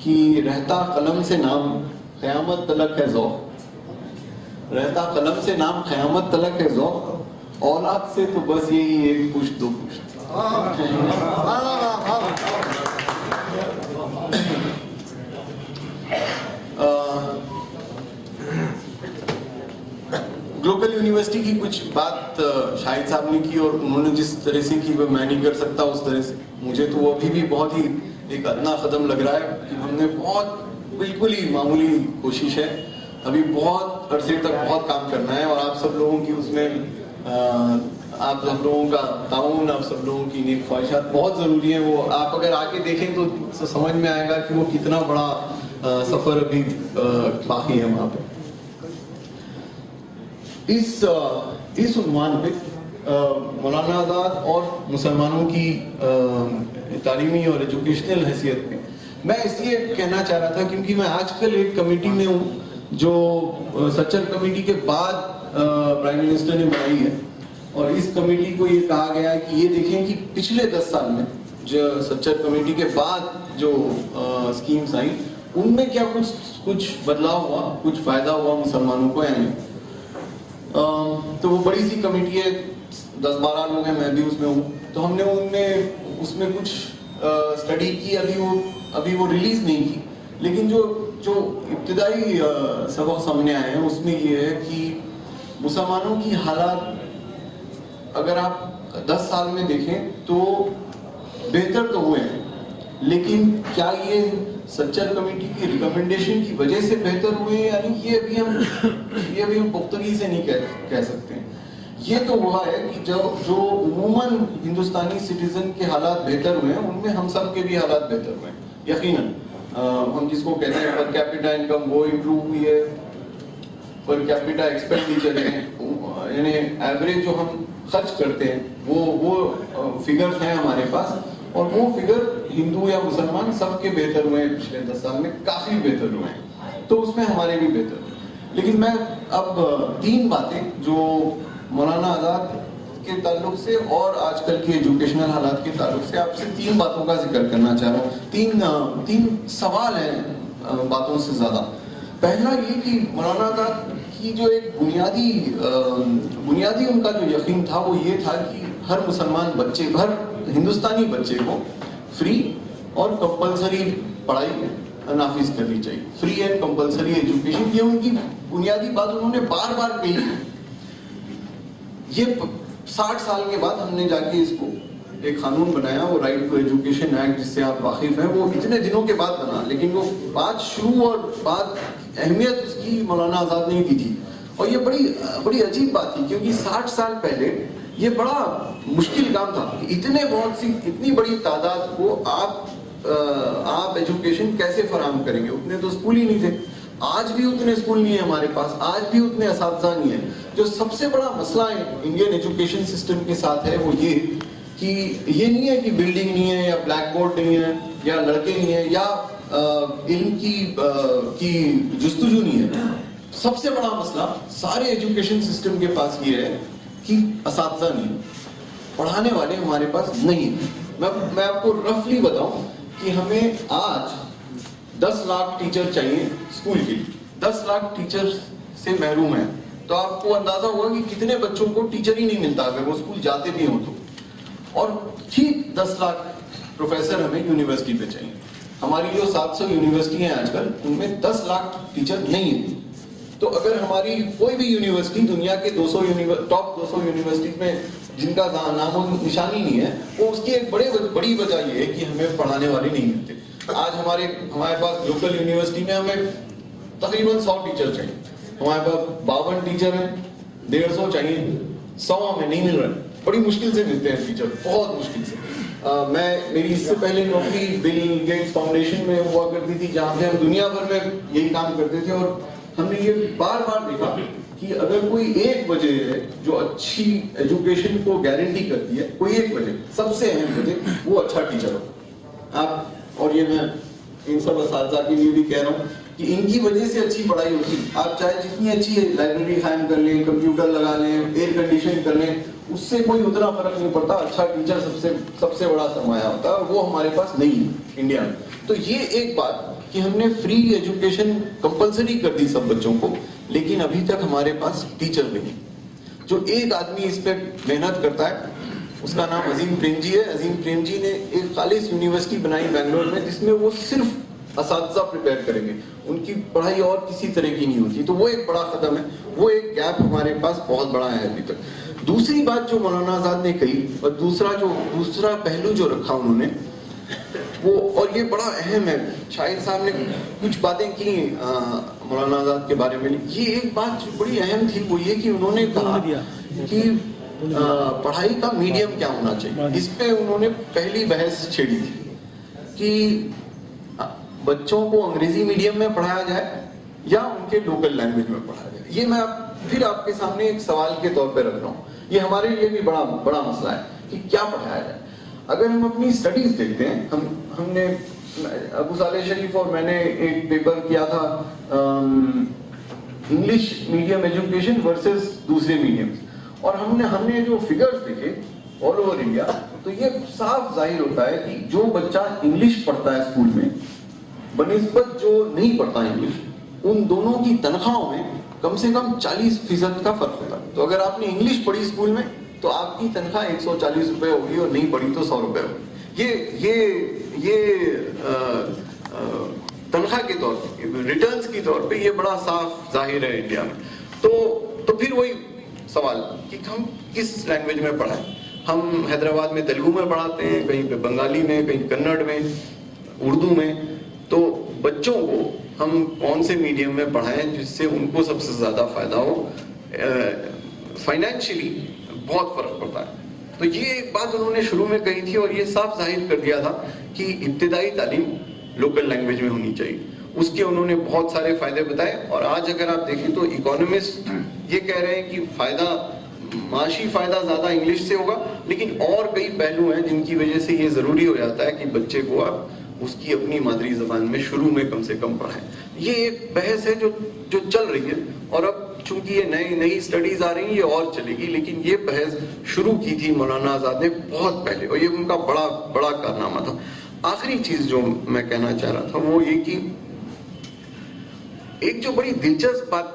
کہ رہتا قلم سے نام قیامت تلک ہے ذوق، رہتا قلم سے نام قیامت تلک ہے ذوق، اولاد سے تو بس یہی ایک پشت دو پشت۔ گلوبل یونیورسٹی کی کچھ بات شاہد صاحب نے کی، اور انہوں نے جس طرح سے کی وہ میں نہیں کر سکتا اس طرح سے، مجھے تو وہ ابھی بھی بہت ہی ایک ادنا قدم لگ رہا ہے کہ ہم نے بہت بالکل ہی معمولی کوشش ہے، ابھی بہت عرصے تک بہت کام کرنا ہے، اور آپ سب لوگوں کی اس میں آپ سب لوگوں کا تعاون، آپ سب لوگوں کی نیک خواہشات بہت ضروری ہیں۔ وہ آپ اگر آ کے دیکھیں تو سمجھ میں آئے گا کہ وہ کتنا بڑا سفر ابھی باقی ہے وہاں پہ۔ اس عنوان پہ مولانا آزاد اور مسلمانوں کی تعلیمی اور ایجوکیشنل حیثیت پہ میں اس لیے کہنا چاہ رہا تھا کیونکہ میں آج کل ایک کمیٹی میں ہوں جو سچر کمیٹی کے بعد پرائم منسٹر نے بنائی ہے، اور اس کمیٹی کو یہ کہا گیا ہے کہ یہ دیکھیں کہ پچھلے 10 سال میں جو سچر کمیٹی کے بعد جو اسکیمز آئیں ان میں کیا کچھ بدلاؤ ہوا، کچھ فائدہ ہوا مسلمانوں کو یا نہیں۔ تو وہ بڑی سی کمیٹی ہے، 10-12 لوگ ہیں، میں بھی اس میں ہوں، تو ہم نے اس میں کچھ اسٹڈی کی، ابھی وہ ریلیز نہیں کی، لیکن جو ابتدائی سبق سامنے آئے ہیں اس میں یہ ہے کہ مسلمانوں کی حالات اگر آپ 10 سال میں دیکھیں تو بہتر تو ہوئے ہیں، لیکن کیا یہ سچر کمیٹی کی ریکمنڈیشن کی وجہ سے بہتر ہوئے ہیں، یعنی یہ ابھی ہم پختگی سے نہیں کہہ سکتے ہیں۔ یہ تو ہوا ہے کہ جو عموماً ہندوستانی سٹیزن کے حالات بہتر ہوئے ہیں ان میں ہم سب کے بھی حالات بہتر ہوئے ہیں، یقیناً۔ ہم جس کو کہتے ہیں پر کیپیٹا انکم وہ امپروو ہوئی ہے، پر کیپیٹا ایکسپینڈیچر ہے، یعنی ایوریج جو ہم خرچ کرتے ہیں وہ فگرز ہیں ہمارے پاس، اور وہ فگر ہندو یا مسلمان سب کے بہتر ہوئے ہیں، پچھلے 10 سال میں کافی بہتر ہوئے ہیں، تو اس میں ہمارے بھی بہتر ہوئے۔ لیکن میں اب 3 باتیں جو مولانا آزاد کے تعلق سے اور آج کل کے ایجوکیشنل حالات کے تعلق سے آپ سے 3 باتوں کا ذکر کرنا چاہ رہا ہوں۔ 3 سوال ہیں باتوں سے زیادہ۔ پہلا یہ کہ مولانا آزاد کی جو ایک بنیادی ان کا جو یقین تھا وہ یہ تھا کہ ہر مسلمان بچے، ہر ہندوستانی بچے کو فری اور کمپلسری پڑھائی نافذ کرنی چاہیے، فری اینڈ کمپلسری ایجوکیشن۔ یہ ان کی بنیادی بات انہوں نے بار بار کہی۔ یہ 60 سال کے بعد ہم نے جا کے اس کو ایک قانون بنایا، وہ رائٹ ٹو ایجوکیشن ایکٹ جس سے آپ واقف ہیں، وہ اتنے دنوں کے بعد بنا، لیکن وہ بات شروع اور بات اہمیت اس کی مولانا آزاد نے دی تھی، اور یہ بڑی عجیب بات تھی کیونکہ 60 سال پہلے یہ بڑا مشکل کام تھا کہ اتنی بڑی تعداد کو آپ ایجوکیشن کیسے فراہم کریں گے، اتنے تو اسکول ہی نہیں تھے۔ آج بھی اتنے اسکول نہیں ہیں ہمارے پاس، آج بھی اتنے اساتذہ نہیں ہیں۔ جو سب سے بڑا مسئلہ انڈین ایجوکیشن سسٹم کے ساتھ ہے وہ یہ کہ یہ نہیں ہے کہ بلڈنگ نہیں ہے یا بلیک بورڈ نہیں ہے یا لڑکے نہیں ہیں یا علم کی جستجو نہیں ہے۔ سب سے بڑا مسئلہ سارے ایجوکیشن سسٹم کے پاس یہ ہے کہ اساتذہ نہیں، پڑھانے والے ہمارے پاس نہیں۔ میں آپ کو رفلی بتاؤں کہ ہمیں آج 10 لاکھ ٹیچر چاہیے اسکول کے لیے، 10 لاکھ ٹیچر سے محروم ہیں، تو آپ کو اندازہ ہوگا کہ کتنے بچوں کو ٹیچر ہی نہیں ملتا اگر وہ اسکول جاتے بھی ہوں تو، اور ٹھیک 10 لاکھ پروفیسر ہمیں یونیورسٹی پہ چاہیے۔ ہماری جو 700 یونیورسٹی ہیں آج کل ان میں 10 لاکھ ٹیچر نہیں ہیں، تو اگر ہماری کوئی بھی یونیورسٹی دنیا کے ٹاپ 200 یونیورسٹی میں جن کا نام و نشانی نہیں ہے، وہ اس کی ایک بڑی وجہ یہ ہے کہ ہمیں پڑھانے والے نہیں ملتے۔ آج ہمارے پاس لوکل یونیورسٹی میں ہمیں تقریباً 100 ٹیچر چاہیے، ہمارے پاس 52 ٹیچر ہیں، 150 چاہیے، 100 ہمیں نہیں مل رہے، بڑی مشکل سے ملتے ہیں ٹیچر، بہت مشکل سے۔ میری اس سے پہلے نوکری بل گیٹس فاؤنڈیشن میں ہوا کرتی تھی جہاں سے ہم دنیا بھر میں یہی کام کرتے تھے، اور ہم نے یہ بار بار دیکھا کہ اگر کوئی ایک وجہ ہے جو اچھی ایجوکیشن کو گارنٹی کرتی ہے، کوئی ایک وجہ، سب سے اہم وجہ، وہ اچھا ٹیچر ہو۔ اور یہ میں ان سب اساتذہ کے لیے بھی کہہ رہا ہوں کہ ان کی وجہ سے اچھی پڑھائی ہوتی ہے۔ آپ چاہے جتنی اچھی لائبریری قائم کر لیں، کمپیوٹر لگا لیں، ایئر کنڈیشن کر لیں، اس سے کوئی اتنا فرق نہیں پڑتا۔ اچھا ٹیچر سب سے بڑا سرمایہ ہوتا ہے، اور وہ ہمارے پاس نہیں ہے انڈیا میں۔ تو یہ ایک بات کہ ہم نے فری ایجوکیشن کمپلسری کر دی سب بچوں کو, لیکن ابھی تک ہمارے پاس ٹیچر نہیں. جو ایک آدمی اس پہ محنت کرتا ہے اس کا نام عظیم پریم جی ہے. عظیم پریم جی نے ایک خالص یونیورسٹی بنائی بنگلور میں جس میں وہ صرف اساتذہ پریپیئر کریں گے, ان کی پڑھائی اور کسی طرح کی نہیں ہوتی. تو وہ ایک بڑا قدم ہے, وہ ایک گیپ ہمارے پاس بہت بڑا ہے ابھی تک. دوسری بات جو مولانا آزاد نے کہی اور دوسرا پہلو جو رکھا انہوں نے وہ, اور یہ بڑا اہم ہے, شاہد صاحب نے کچھ باتیں کی مولانا آزاد کے بارے میں, یہ ایک بات جو بڑی اہم تھی وہ یہ کہ انہوں نے کہا کہ پڑھائی کا میڈیم کیا ہونا چاہیے. اس پہ انہوں نے پہلی بحث چھیڑی تھی کہ بچوں کو انگریزی میڈیم میں پڑھایا جائے یا ان کے لوکل لینگویج میں پڑھایا جائے. یہ میں پھر آپ کے سامنے ایک سوال کے طور پہ رکھ رہا ہوں. یہ ہمارے لیے بھی بڑا مسئلہ ہے کہ کیا پڑھایا جائے. اگر ہم اپنی اسٹڈیز دیکھتے ہیں, ہم نے ابو صالح شریف اور میں نے ایک پیپر کیا تھا انگلش میڈیم ایجوکیشن ورسز دوسرے میڈیم, اور ہم نے جو فگرز دیکھے آل اوور انڈیا, تو یہ صاف ظاہر ہوتا ہے کہ جو بچہ انگلش پڑھتا ہے اسکول میں بنسبت جو نہیں پڑھتا انگلش, ان دونوں کی تنخواہوں میں کم سے کم 40% کا فرق ہوتا ہے. تو اگر آپ نے انگلش پڑھی اسکول میں تو آپ کی تنخواہ 140 روپے ہوگی, اور نہیں پڑھی تو 100 روپے ہوگی. یہ تنخواہ کے طور پہ, ریٹرنز کی طور پہ یہ بڑا صاف ظاہر ہے انڈیا میں. تو پھر وہی سوال کہ ہم کس لینگویج میں پڑھائیں. ہم حیدرآباد میں تیلگو میں پڑھاتے ہیں, کہیں پہ بنگالی میں, کہیں کنڑ میں, اردو میں. تو بچوں کو ہم کون سے میڈیم میں پڑھائیں جس سے ان کو سب سے زیادہ فائدہ ہو. فائنینشلی بہت فرق پڑتا ہے. تو یہ ایک بات انہوں نے شروع میں کہی تھی, اور یہ صاف ظاہر کر دیا تھا کہ ابتدائی تعلیم لوکل لینگویج میں ہونی چاہیے. اس کے انہوں نے بہت سارے فائدے بتائے. اور آج اگر آپ دیکھیں تو اکانومسٹ یہ کہہ رہے ہیں کہ معاشی فائدہ زیادہ انگلش سے ہوگا, لیکن اور کئی پہلو ہیں جن کی وجہ سے یہ ضروری ہو جاتا ہے کہ بچے کو آپ اس کی اپنی مادری زبان میں شروع میں کم سے کم پڑھائیں. یہ ایک بحث ہے جو چل رہی ہے, اور اب چونکہ یہ نئی اسٹڈیز آ رہی ہیں یہ اور چلے گی, لیکن یہ بحث شروع کی تھی مولانا آزاد نے بہت پہلے, اور یہ ان کا بڑا کارنامہ تھا. آخری چیز جو میں کہنا چاہ رہا تھا وہ یہ کہ ایک جو بڑی دلچسپ بات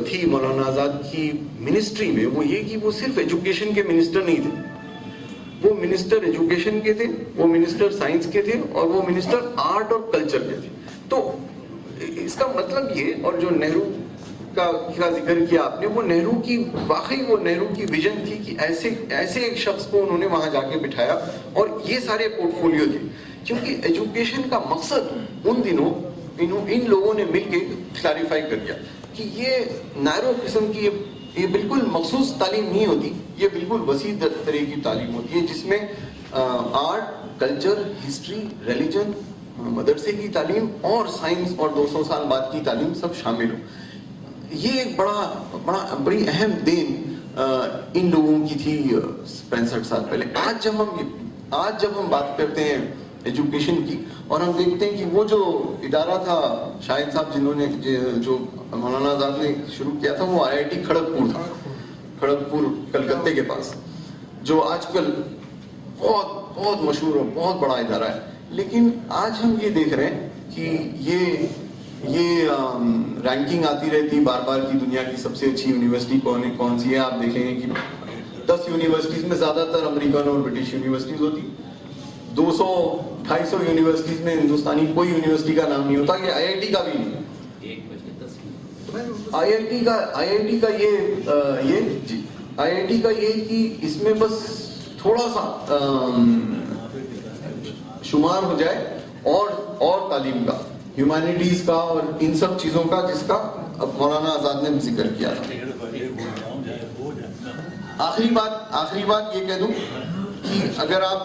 تھی مولانا آزاد کی منسٹری میں, وہ یہ کہ وہ صرف ایجوکیشن کے منسٹر نہیں تھے. وہ منسٹر ایجوکیشن کے تھے, وہ منسٹر سائنس کے تھے, اور وہ منسٹر آرٹ اور کلچر کے تھے. تو اس کا مطلب یہ, اور جو نہرو کا ذکر کیا آپ نے, وہ نہرو کی ویژن تھی کہ ایسے ایک شخص کو انہوں نے وہاں جا کے بٹھایا, اور یہ سارے پورٹ فولیو تھے. کیونکہ ایجوکیشن کا مقصد ان دنوں ان لوگوں نے مل کے کلیریفائی کر دیا کہ یہ نیرو قسم کی یہ بالکل مخصوص تعلیم نہیں ہوتی, یہ بالکل وسیع طرح کی تعلیم ہوتی ہے جس میں آرٹ, کلچر, ہسٹری, ریلیجن, مدرسے کی تعلیم اور سائنس اور 200 سال بعد کی تعلیم سب شامل ہو. یہ ایک بڑی اہم دین ان لوگوں کی تھی 65 سال پہلے. آج جب ہم بات کرتے ہیں ایجوکیشن کی, اور ہم دیکھتے ہیں کہ وہ جو ادارہ تھا شاہد صاحب جنہوں نے جو مولانا آزاد نے شروع کیا تھا, وہ IIT کھڑگپور تھا, کھڑگپور کلکتے کے پاس, جو آج کل بہت مشہور اور بہت بڑا ادارہ ہے. لیکن آج ہم یہ دیکھ رہے ہیں کہ یہ رینکنگ آتی رہتی بار بار کی دنیا کی سب سے اچھی یونیورسٹی کون سی ہے. آپ دیکھیں گے کہ 10 یونیورسٹیز میں زیادہ تر امریکن اور برٹش یونیورسٹیز ہوتی, 200-250 یونیورسٹیز میں ہندوستانی کوئی یونیورسٹی کا نام نہیں ہوتا, کہ IIT کا بھی نہیں. IIT کا یہ کہ اس میں بس تھوڑا سا شمار ہو جائے اور تعلیم کا, ہیومینٹیز کا اور ان سب چیزوں کا, جس کا اب مولانا آزاد نے ذکر کیا تھا. آخری بات یہ کہہ دوں کہ اگر آپ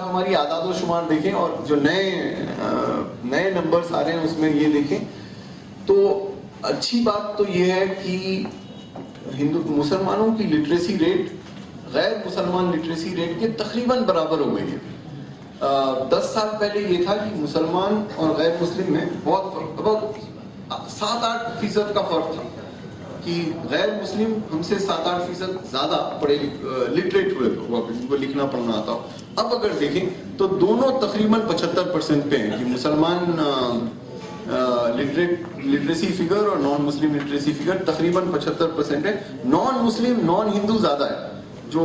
ہماری اعداد و شمار دیکھیں اور جو نئے نمبرز آ رہے ہیں اس میں یہ دیکھیں, تو اچھی بات تو یہ ہے کہ مسلمانوں کی لٹریسی ریٹ غیر مسلمان لٹریسی ریٹ کے تقریباً برابر ہو گئی ہے. 10 سال پہلے یہ تھا کہ مسلمان اور غیر مسلم میں بہت 7-8% کا فرق تھا. کہ غیر مسلم ہم سے 7-8% زیادہ پڑھے لٹریٹ ہوئے ہوا ان کو لکھنا پڑھنا آتا ہو. اب اگر دیکھیں تو دونوں تقریباً 75% پہ ہیں کہ مسلمان لٹریسی فگر اور نان مسلم لٹریسی فگر تقریباً 75% ہے. نان مسلم نان ہندو زیادہ ہے, جو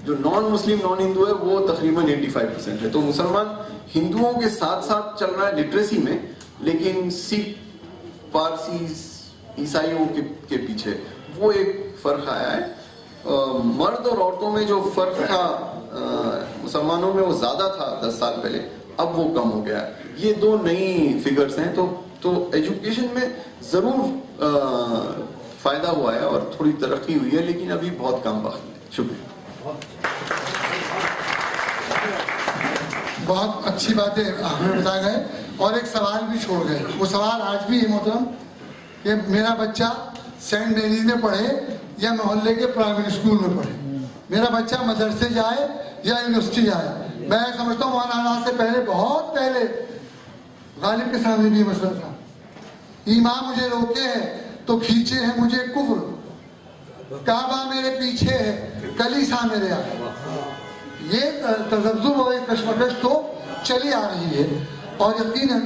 نان مسلم نان ہندو ہے وہ تقریباً 85% ہے. تو مسلمان ہندوؤں کے ساتھ ساتھ چل رہا ہے لٹریسی میں, لیکن سکھ پارسی عیسائیوں کے پیچھے وہ ایک فرق آیا ہے. مرد اور عورتوں میں جو فرق تھا مسلمانوں میں وہ زیادہ تھا 10 سال پہلے, اب وہ کم ہو گیا ہے. یہ دو نئی فگرز ہیں. تو ایجوکیشن میں ضرور فائدہ ہوا ہے اور تھوڑی ترقی ہوئی ہے, لیکن ابھی بہت کام باقی ہے. شکریہ. بہت اچھی باتیں ہمیں بتائے گئے اور ایک سوال بھی چھوڑ گئے. وہ سوال آج بھی ہے محترم کہ میرا بچہ سینٹ میریز میں پڑھے یا محلے کے پرائمری اسکول میں پڑھے, میرا بچہ مدرسے جائے یا یونیورسٹی جائے. میں سمجھتا ہوں مولانا سے پہلے, بہت پہلے غالب کے سامنے بھی یہ مسئلہ تھا. ایمان مجھے روکے ہے تو کھینچے ہیں مجھے کفر, کعبہ میرے پیچھے ہے کلیسا میرے آگے. یہ تذبذب اور کشمکش تو چلی آ رہی ہے اور یقیناً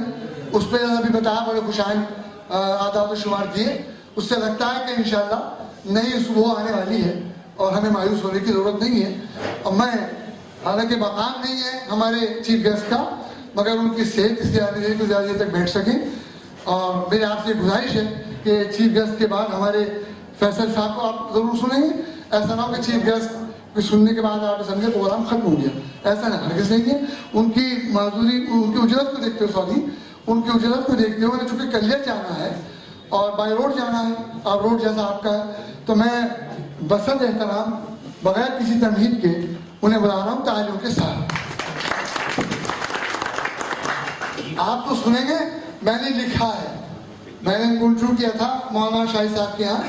اس پہ ابھی بتایا بڑے خوشائن آداب و شمار کیے. اس سے لگتا ہے کہ انشاءاللہ نئی صبح آنے والی ہے اور ہمیں مایوس ہونے کی ضرورت نہیں ہے. اور میں حالانکہ مقام نہیں ہے ہمارے چیف گیسٹ کا, مگر ان کی صحت اس کے آنے سے زیادہ دیر تک بیٹھ سکیں. اور میری آپ سے گزارش ہے کہ چیف گیسٹ کے بعد ہمارے فیصل صاحب کو آپ ضرور سنیں گے. ایسا نہ ہو کہ چیف گیسٹ کو سننے کے بعد آپ سمجھے پروگرام ختم ہو گیا, ایسا نہ ہرگز نہیں ہے. ان کی معذوری, ان کی اجرت کو دیکھتے ہوئے ان کی اجرت کو دیکھتے ہوئے چونکہ کلیت جانا ہے اور بائی روڈ جانا ہے اور روڈ جیسا آپ کا ہے, تو میں بسط احترام بغیر کسی تمہید کے انہیں بلا رہا ہوں تعلیموں کے ساتھ. آپ تو سنیں گے, میں نے لکھا ہے, میں نے کنٹرو کیا تھا مولانا شاہی صاحب کے یہاں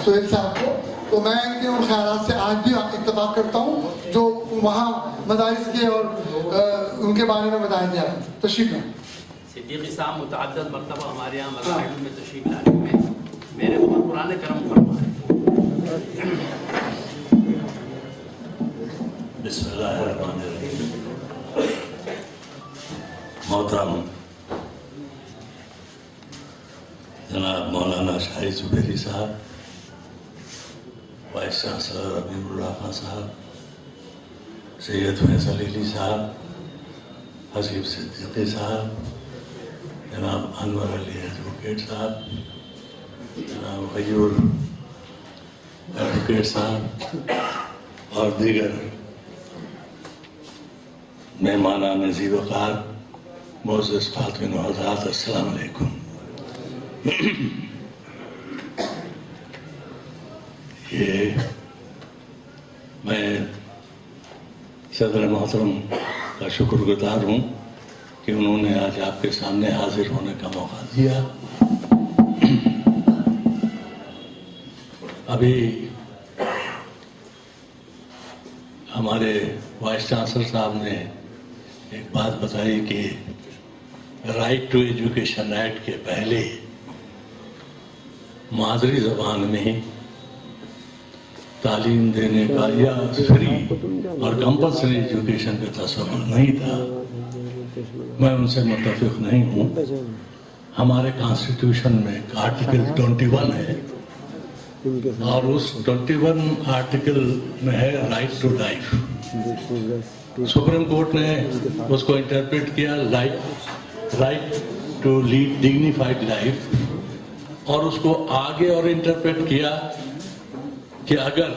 سہیل صاحب کو, تو میں ان کے ان خیالات سے آج بھی اتفاق کرتا ہوں جو وہاں مدارس کے اور ان کے بارے میں بتایا گیا. تشریف لیں. صدیقی صاحب متعدد مرتبہ ہمارے یہاں مذاہب میں تشریف لانے میں میرے اوپر قرآن کرم فرمائے. بسم اللہ الرحمن الرحیم. محترم جناب مولانا شاہی زبیری صاحب, وائس چانسلر حبیب اللہ خان صاحب, سید فیصل علی صاحب, حسیب صدیقی صاحب, جناب انور علی ایڈوکیٹ صاحب, جناب غیور ایڈوکیٹ صاحب اور دیگر مہمانان ذی وقار, معزز خواتین و حضرات, السلام علیکم. یہ میں صدر محترم کا شکر گزار ہوں کہ انہوں نے آج آپ کے سامنے حاضر ہونے کا موقع دیا. ابھی ہمارے وائس چانسلر صاحب نے ایک بات بتائی کہ رائٹ ٹو ایجوکیشن ایکٹ کے پہلے مادری زبان میں تعلیم دینے کا یا فری اور کمپلسری ایجوکیشن کا تصور نہیں تھا. میں ان سے متفق نہیں ہوں. ہمارے کانسٹیٹیوشن میں آرٹیکل 21 ہے اور اس 21 آرٹیکل میں ہے right to life. Supreme court نے اس کو انٹرپریٹ کیا right to lead dignified life, اور اس کو آگے اور انٹرپریٹ کیا کہ اگر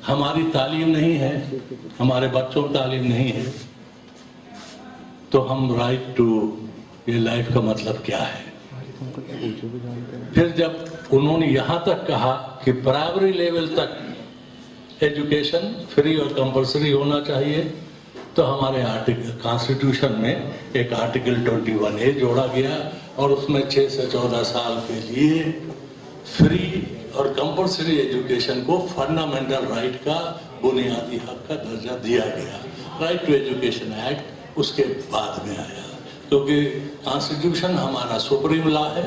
ہماری تعلیم نہیں ہے, ہمارے بچوں کی تعلیم نہیں ہے, تو ہم رائٹ ٹو یہ لائف کا مطلب کیا ہے. پھر جب انہوں نے یہاں تک کہا کہ پرائمری لیول تک ایجوکیشن فری اور کمپلسری ہونا چاہیے, تو ہمارے کانسٹیٹیوشن میں ایک آرٹیکل 21A جوڑا گیا اور اس میں 6 سے 14 سال کے لیے فری اور کمپلسری ایجوکیشن کو فنڈامنٹل رائٹ کا بنیادی حق کا درجہ دیا گیا. رائٹ ٹو ایجوکیشن ایکٹ اس کے بعد میں آیا, کیونکہ کانسٹیٹیوشن ہمارا سپریم لا ہے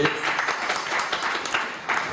1,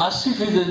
80%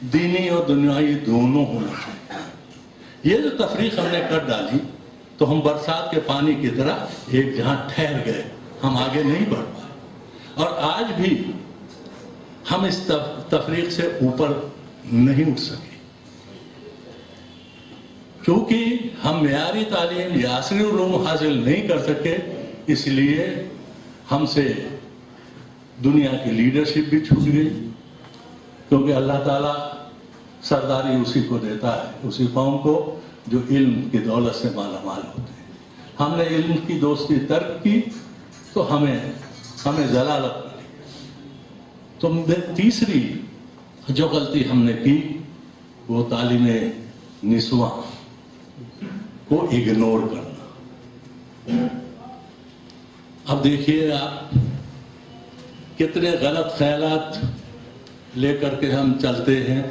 دینی اور دنیائی دونوں ہونا چاہیے۔ یہ جو تفریق ہم نے کر ڈالی تو ہم برسات کے پانی کی طرح ایک جہاں ٹھہر گئے، ہم آگے نہیں بڑھ پائے، اور آج بھی ہم اس تفریق سے اوپر نہیں اٹھ سکے، کیونکہ ہم معیاری تعلیم یا عصری علوم حاصل نہیں کر سکے۔ اس لیے ہم سے دنیا کی لیڈرشپ بھی چھوٹ گئی، کیونکہ اللہ تعالیٰ سرداری اسی کو دیتا ہے، اسی قوم کو جو علم کی دولت سے مالا مال ہوتے ہیں۔ ہم نے علم کی دوستی ترک کی تو ہمیں ضلالت ملی۔ تو تیسری جو غلطی ہم نے کی وہ تعلیم نسواں کو اگنور کرنا۔ اب دیکھیے آپ کتنے غلط خیالات لے کر کے ہم چلتے ہیں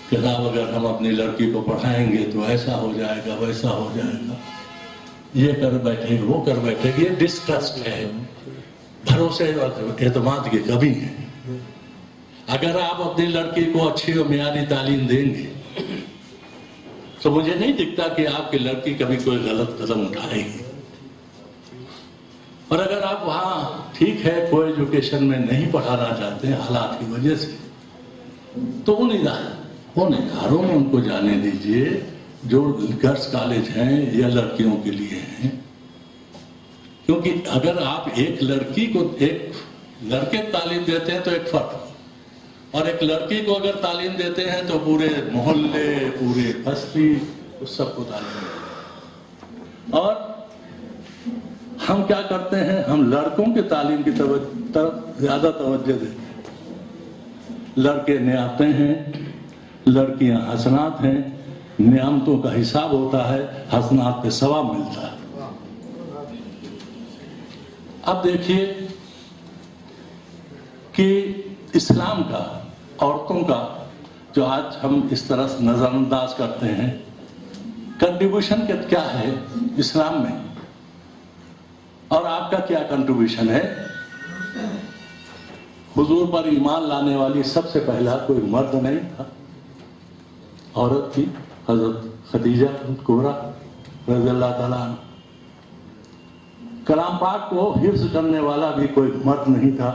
کہ صاحب اگر ہم اپنی لڑکی کو پڑھائیں گے تو ایسا ہو جائے گا، ویسا ہو جائے گا، یہ کر بیٹھے گا، وہ کر بیٹھے گا۔ یہ ڈسٹرسٹ ہے، بھروسے اور اعتماد کی کمی ہے۔ اگر آپ اپنی لڑکی کو اچھی اور معیاری تعلیم دیں گے تو مجھے نہیں دکھتا کہ آپ کی لڑکی کبھی کوئی غلط قدم اٹھائے گی۔ اور اگر آپ وہاں ٹھیک ہے کوئی ایجوکیشن میں نہیں پڑھانا چاہتے ہیں حالات کی وجہ سے، تو ان اداروں میں ان کو جانے دیجئے جو گرلز کالج ہیں یا لڑکیوں کے لیے ہیں، کیونکہ اگر آپ ایک لڑکی کو ایک لڑکے کو تعلیم دیتے ہیں تو ایک فرد، اور ایک لڑکی کو اگر تعلیم دیتے ہیں تو پورے محلے، پورے بستی، اس سب کو تعلیم دیتے ہیں۔ اور ہم کیا کرتے ہیں، ہم لڑکوں کے تعلیم کی طرف زیادہ توجہ دیتے ہیں۔ لڑکے نعمتیں ہیں، لڑکیاں حسنات ہیں، نعمتوں کا حساب ہوتا ہے، حسنات پہ ثواب ملتا ہے۔ اب دیکھیے کہ اسلام کا عورتوں کا جو آج ہم اس طرح سے نظر انداز کرتے ہیں، کنٹریبیوشن کیا ہے اسلام میں، اور آپ کا کیا کنٹریبیوشن ہے؟ حضور پر ایمان لانے والی سب سے پہلا کوئی مرد نہیں تھا، عورت تھی، حضرت خدیجہ کبریٰ رضی اللہ تعالیٰ عنہ۔ کلام پاک کو حفظ کرنے والا بھی کوئی مرد نہیں تھا،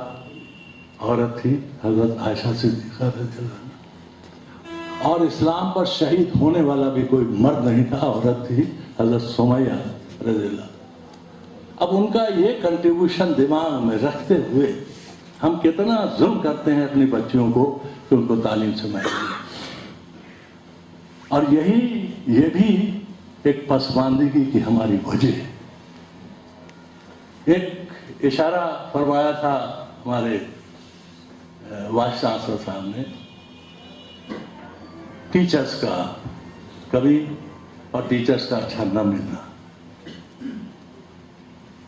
عورت تھی، حضرت عائشہ صدیقہ رضی اللہ عنہ۔ اور اسلام پر شہید ہونے والا بھی کوئی مرد نہیں تھا، عورت تھی، حضرت سمیہ رضی اللہ عنہ۔ اب ان کا یہ کنٹریبیوشن دماغ میں رکھتے ہوئے ہم کتنا ظلم کرتے ہیں اپنی بچیوں کو کہ ان کو تعلیم سے محروم ہیں۔ اور یہ بھی ایک پسماندگی کی ہماری وجہ ہے۔ ایک اشارہ فرمایا تھا ہمارے وائس چانسلر صاحب نے ٹیچرز کا کبھی اور ٹیچرز کا اچھا نہ ملنا۔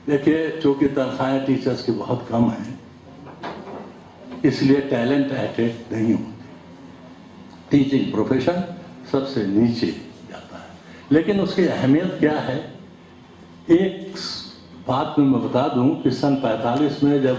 دیکھیے چونکہ تنخواہیں ٹیچرز کی بہت کم ہیں، اس لیے ٹیلنٹ ایٹیک نہیں ہوتی، ٹیچنگ پروفیشن سب سے نیچے جاتا ہے۔ لیکن اس کی اہمیت کیا ہے، ایک بات میں بتا دوں کہ سن 45 میں جب